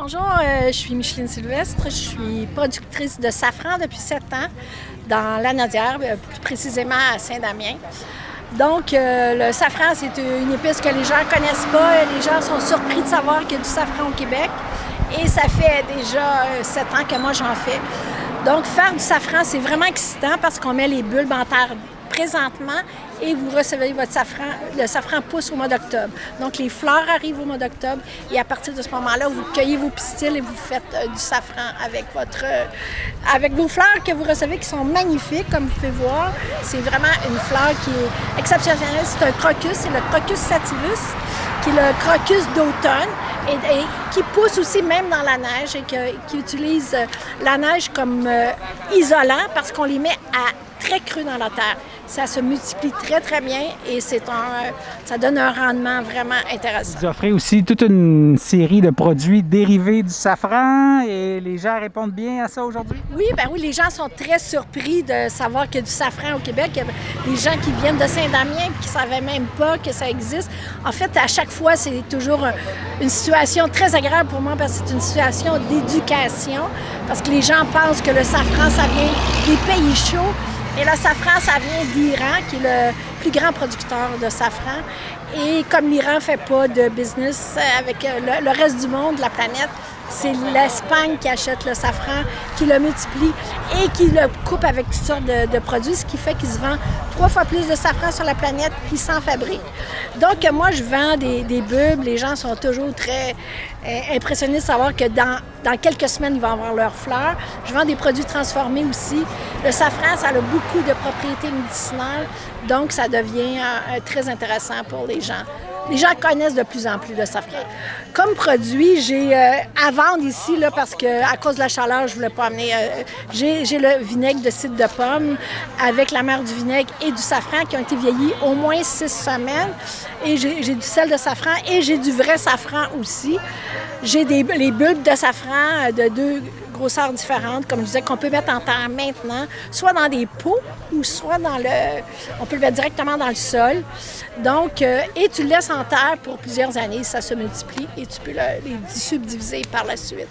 Bonjour, je suis Micheline Sylvestre. Je suis productrice de safran depuis 7 ans dans la Nodière, plus précisément à Saint-Damien. Donc, le safran, c'est une épice que les gens ne connaissent pas. Les gens sont surpris de savoir qu'il y a du safran au Québec. Et ça fait déjà 7 ans que moi, j'en fais. Donc, faire du safran, c'est vraiment excitant parce qu'on met les bulbes en terre présentement et vous recevez votre safran. Le safran pousse au mois d'octobre. Donc, les fleurs arrivent au mois d'octobre et à partir de ce moment-là, vous cueillez vos pistils et vous faites du safran avec vos fleurs que vous recevez qui sont magnifiques, comme vous pouvez voir. C'est vraiment une fleur qui est exceptionnelle. C'est un crocus, c'est le crocus sativus, qui est le crocus d'automne et qui pousse aussi même dans la neige et qui utilise la neige comme isolant parce qu'on les met à très cru dans la terre. Ça se multiplie très, très bien et ça donne un rendement vraiment intéressant. Vous offrez aussi toute une série de produits dérivés du safran et les gens répondent bien à ça aujourd'hui? Oui, oui, les gens sont très surpris de savoir qu'il y a du safran au Québec. Il y a des gens qui viennent de Saint-Damien et qui ne savaient même pas que ça existe. En fait, à chaque fois, c'est toujours une situation très agréable pour moi parce que c'est une situation d'éducation parce que les gens pensent que le safran, ça vient des pays chauds. Et le safran, ça vient d'Iran, qui est le plus grand producteur de safran. Et comme l'Iran ne fait pas de business avec le reste du monde, la planète, c'est l'Espagne qui achète le safran, qui le multiplie et qui le coupe avec toutes sortes de produits, ce qui fait qu'il se vend 3 fois plus de safran sur la planète qu'il s'en fabrique. Donc, moi, je vends des bulbes. Les gens sont toujours très impressionnés de savoir que dans quelques semaines, ils vont avoir leurs fleurs. Je vends des produits transformés aussi. Le safran, ça a beaucoup de propriétés médicinales, donc ça devient très intéressant pour les gens. Les gens connaissent de plus en plus le safran. Comme produit, j'ai à vendre ici, là, parce qu'à cause de la chaleur, je ne voulais pas amener... j'ai le vinaigre de cidre de pomme avec la mère du vinaigre et du safran qui ont été vieillis au moins 6 semaines. Et j'ai du sel de safran et j'ai du vrai safran aussi. J'ai les bulbes de safran de 2 grosseurs différentes, comme je disais, qu'on peut mettre en terre maintenant, soit dans des pots ou soit on peut le mettre directement dans le sol. Donc, et tu le laisses en terre pour plusieurs années, ça se multiplie et tu peux les subdiviser par la suite.